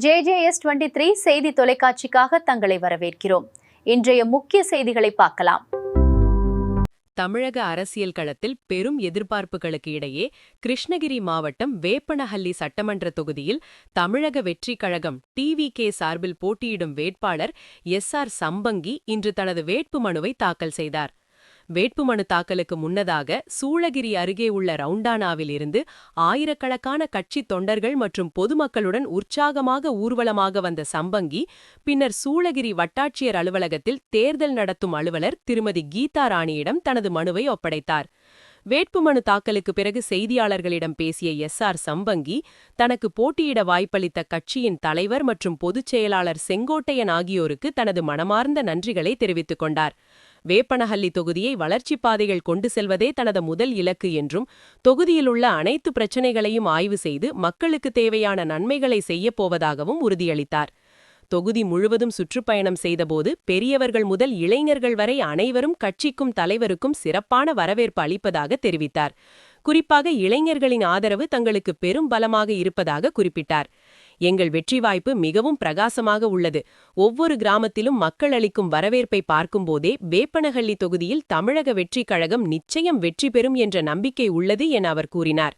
JJS23 செய்தி தொலைக்காட்சிக்காக தங்களை வரவேற்கிறோம். இன்றைய முக்கிய செய்திகளை பார்க்கலாம். தமிழக அரசியல் களத்தில் பெரும் எதிர்பார்ப்புகளுக்கு இடையே கிருஷ்ணகிரி மாவட்டம் வேப்பனஹள்ளி சட்டமன்ற தொகுதியில் தமிழக வெற்றி கழகம் TVK சார்பில் போட்டியிடும் வேட்பாளர் SR சம்பங்கி இன்று தனது வேட்புமனுவை தாக்கல் செய்தார். வேட்புமனு தாக்கலுக்கு முன்னதாக சூளகிரி அருகே உள்ள ரவுண்டானாவில் இருந்து ஆயிரக்கணக்கான கட்சி தொண்டர்கள் மற்றும் பொதுமக்களுடன் உற்சாகமாக ஊர்வலமாக வந்த சம்பங்கி பின்னர் சூளகிரி வட்டாட்சியர் அலுவலகத்தில் தேர்தல் நடத்தும் அலுவலர் திருமதி கீதா ராணியிடம் தனது மனுவை ஒப்படைத்தார். வேட்புமனு தாக்கலுக்கு பிறகு செய்தியாளர்களிடம் பேசிய SR சம்பங்கி தனக்கு போட்டியிட வாய்ப்பளித்த கட்சியின் தலைவர் மற்றும் பொதுச் செயலாளர் செங்கோட்டையன் ஆகியோருக்கு தனது மனமார்ந்த நன்றிகளை தெரிவித்துக் கொண்டார். வேப்பனஹள்ளி தொகுதியை வளர்ச்சிப் பாதைகள் கொண்டு செல்வதே தனது முதல் இலக்கு என்றும் தொகுதியிலுள்ள அனைத்து பிரச்சினைகளையும் ஆய்வு செய்து மக்களுக்கு தேவையான நன்மைகளை செய்யப்போவதாகவும் உறுதியளித்தார். தொகுதி முழுவதும் சுற்றுப்பயணம் செய்தபோது பெரியவர்கள் முதல் இளைஞர்கள் வரை அனைவரும் கட்சிக்கும் தலைவருக்கும் சிறப்பான வரவேற்பு அளிப்பதாக தெரிவித்தார். குறிப்பாக இளைஞர்களின் ஆதரவு தங்களுக்கு பெரும் பலமாக இருப்பதாக குறிப்பிட்டார். எங்கள் வெற்றி வாய்ப்பு மிகவும் பிரகாசமாக உள்ளது. ஒவ்வொரு கிராமத்திலும் மக்கள் அளிக்கும் வரவேற்பை பார்க்கும்போதே வேப்பனஹள்ளி தொகுதியில் தமிழக வெற்றி கழகம் நிச்சயம் வெற்றி பெறும் என்ற நம்பிக்கை உள்ளது என அவர் கூறினார்.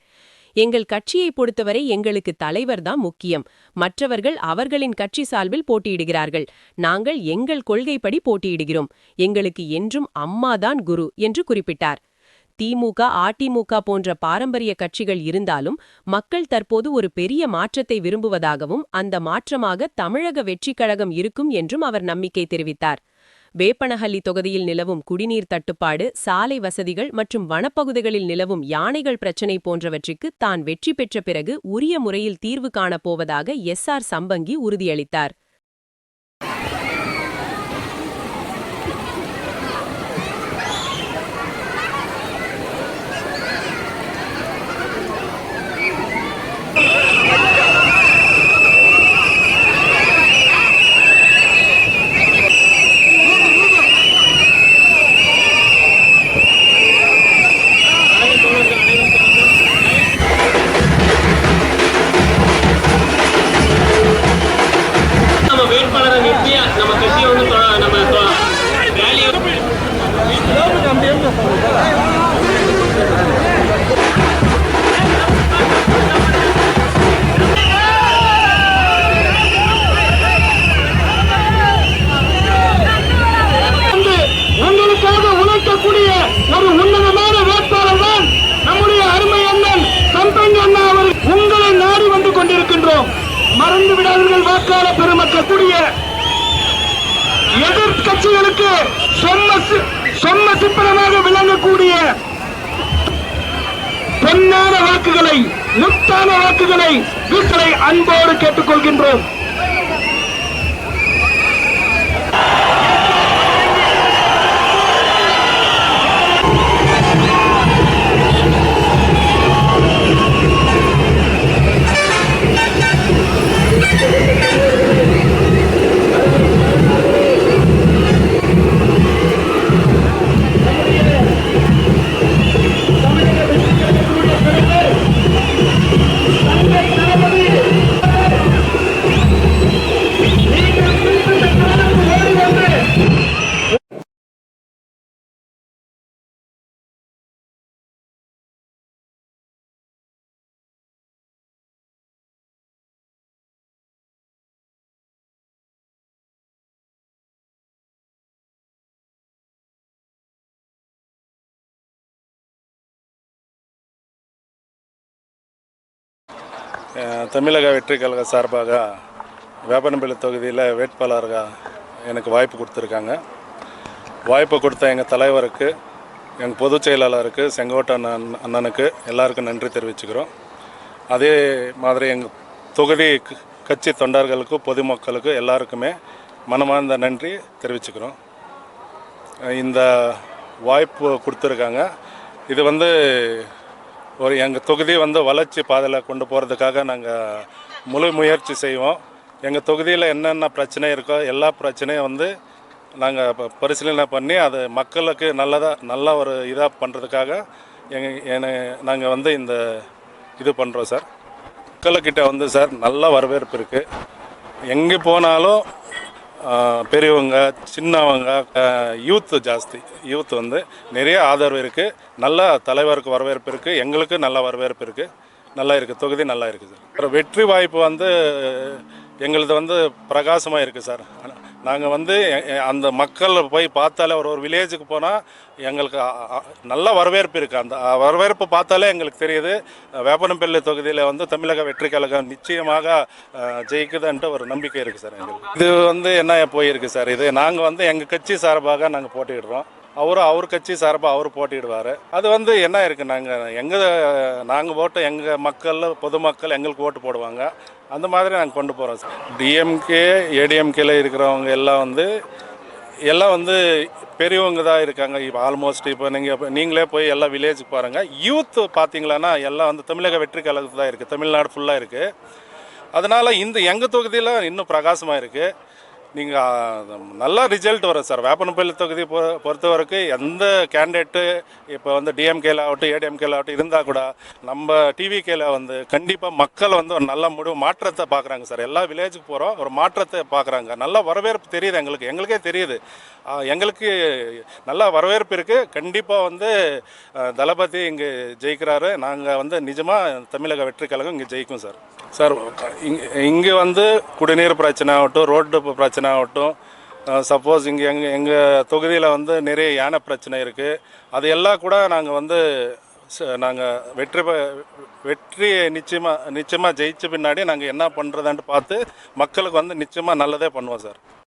எங்கள் கட்சியை பொறுத்தவரை எங்களுக்கு தலைவர்தான் முக்கியம். மற்றவர்கள் அவர்களின் கட்சி சார்பில் போட்டியிடுகிறார்கள். நாங்கள் எங்கள் கொள்கைப்படி போட்டியிடுகிறோம். எங்களுக்கு என்றும் அம்மாதான் குரு என்று குறிப்பிட்டார். திமுக, அதிமுக போன்ற பாரம்பரிய கட்சிகள் இருந்தாலும் மக்கள் தற்போது ஒரு பெரிய மாற்றத்தை விரும்புவதாகவும் அந்த மாற்றமாக தமிழக வெற்றி கழகம் இருக்கும் என்றும் அவர் நம்பிக்கை தெரிவித்தார். வேப்பனஹள்ளி தொகுதியில் நிலவும் குடிநீர் தட்டுப்பாடு, சாலை வசதிகள் மற்றும் வனப்பகுதிகளில் நிலவும் யானைகள் பிரச்சினை போன்றவற்றுக்கு தான் வெற்றி பெற்ற பிறகு உரிய முறையில் தீர்வு காணப்போவதாக SR சம்பங்கி உறுதியளித்தார். ஒரு உன்னதமான வேட்பாளர் தான் நம்முடைய அருமை அண்ணன் சம்பங்கி அண்ணா அவர். உங்களை நாடி வந்து கொண்டிருக்கின்றோம். மறந்து விடாதீர்கள் வாக்காளர் பெருமக்கள். கூடிய எதிர்கட்சிகளுக்கு சொன்ன சிப்பனமாக விளங்கக்கூடிய பொன்னான வாக்குகளை, முத்தான வாக்குகளை வீட்டை அன்போடு கேட்டுக்கொள்கின்றோம். தமிழக வெற்றி கழக சார்பாக வேப்பனஹள்ளி தொகுதியில் வேட்பாளராக எனக்கு வாய்ப்பு கொடுத்துருக்காங்க. வாய்ப்பு கொடுத்த எங்கள் தலைவருக்கு, எங்கள் பொதுச் செயலாளருக்கு, செங்கோட்டையன் அண்ணனுக்கு எல்லாருக்கும் நன்றி தெரிவிச்சுக்கிறோம். அதே மாதிரி எங்கள் தொகுதி கட்சி தொண்டர்களுக்கும் பொதுமக்களுக்கு எல்லாருக்குமே மனமார்ந்த நன்றி தெரிவிச்சுக்கிறோம். இந்த வாய்ப்பு கொடுத்துருக்காங்க. இது ஒரு எங்கள் தொகுதி வளர்ச்சி பாதையில் கொண்டு போகிறதுக்காக நாங்கள் முழு முயற்சி செய்வோம். எங்கள் தொகுதியில் என்னென்ன பிரச்சனை இருக்கோ எல்லா பிரச்சனையும் நாங்கள் பரிசீலனை பண்ணி அது மக்களுக்கு நல்ல ஒரு இதாக பண்ணுறதுக்காக நாங்கள் இந்த இது பண்ணுறோம் சார். மக்கள்கிட்ட சார் நல்ல வரவேற்பு இருக்குது. எங்கே போனாலும் பெரியவங்க சின்னவங்க யூத்து ஜாஸ்தி. யூத் வந்து நிறைய ஆதரவு இருக்குது. நல்ல தலைவருக்கு வரவேற்பு இருக்குது. எங்களுக்கு நல்ல வரவேற்பு இருக்குது. நல்லா இருக்குது. தொகுதி நல்லா இருக்குது சார். அப்புறம் வெற்றி வாய்ப்பு வந்து எங்களது வந்து பிரகாசமாக இருக்குது சார். நாங்கள் வந்து அந்த மக்கள் போய் பார்த்தாலே ஒரு வில்லேஜுக்கு போனால் எங்களுக்கு நல்ல வரவேற்பு இருக்குது. அந்த வரவேற்பு பார்த்தாலே எங்களுக்கு தெரியுது வேப்பனப்பள்ளி தொகுதியில் வந்து தமிழக வெற்றி கழகம் நிச்சயமாக ஜெயிக்குதுன்ட்டு ஒரு நம்பிக்கை இருக்குது சார் எங்களுக்கு. இது வந்து என்ன போயிருக்கு சார். இது நாங்கள் வந்து எங்கள் கட்சி சார்பாக நாங்கள் போட்டியிடுறோம். அவர் கட்சி சார்பாக அவர் போட்டிடுவார். அது வந்து என்ன இருக்குது, நாங்கள் ஓட்டு எங்கள் மக்கள் பொதுமக்கள் எங்களுக்கு ஓட்டு போடுவாங்க. அந்த மாதிரி நாங்கள் கொண்டு போகிறோம் சார். டிஎம்கே ஏடிஎம்கேல இருக்கிறவங்க எல்லாம் வந்து பெரியவங்க தான் இருக்காங்க. இப்போ ஆல்மோஸ்ட் இப்போ நீங்களே போய் எல்லா வில்லேஜுக்கு பாருங்கள். யூத் பார்த்தீங்களான்னா எல்லாம் வந்து தமிழக வெற்றி கழகத்து தான் இருக்குது. தமிழ்நாடு ஃபுல்லாக இருக்குது. அதனால் எங்கள் தொகுதியில் இன்னும் பிரகாசமாக இருக்குது. நீங்கள் நல்லா ரிசல்ட் வரும் சார். வேப்பனப்பள்ளி தொகுதி பொறுத்த வரைக்கும் எந்த கேண்டிடேட்டு இப்போ வந்து டிஎம்கேல ஆகட்டும் ஏடிஎம்கேல ஆகட்டும் இருந்தால் கூட நம்ம டிவிகேல வந்து கண்டிப்பாக மக்கள் வந்து ஒரு நல்ல மாற்றத்தை பார்க்குறாங்க சார். எல்லா வில்லேஜுக்கு போகிறோம், ஒரு மாற்றத்தை பார்க்குறாங்க. நல்ல வரவேற்பு தெரியுது எங்களுக்கே தெரியுது. எங்களுக்கு நல்ல வரவேற்பு இருக்குது. கண்டிப்பாக வந்து தளபதி இங்கே ஜெயிக்கிறாரு. நாங்கள் வந்து நிஜமாக தமிழக வெற்றி கழகம் இங்கே ஜெயிக்கும் சார். சார் இங்கே வந்து குடிநீர் பிரச்சனை ஆகட்டும், ரோடு பிரச்சனை ஆகட்டும், சப்போஸ் இங்கே எங்கள் தொகுதியில் வந்து நிறைய யானை பிரச்சனை இருக்குது. அது எல்லாம் கூட நாங்கள் வந்து வெற்றி நிச்சயமாக ஜெயிச்ச பின்னாடி நாங்கள் என்ன பண்ணுறதான்ட்டு பார்த்து மக்களுக்கு வந்து நிச்சயமாக நல்லதே பண்ணுவோம் சார்.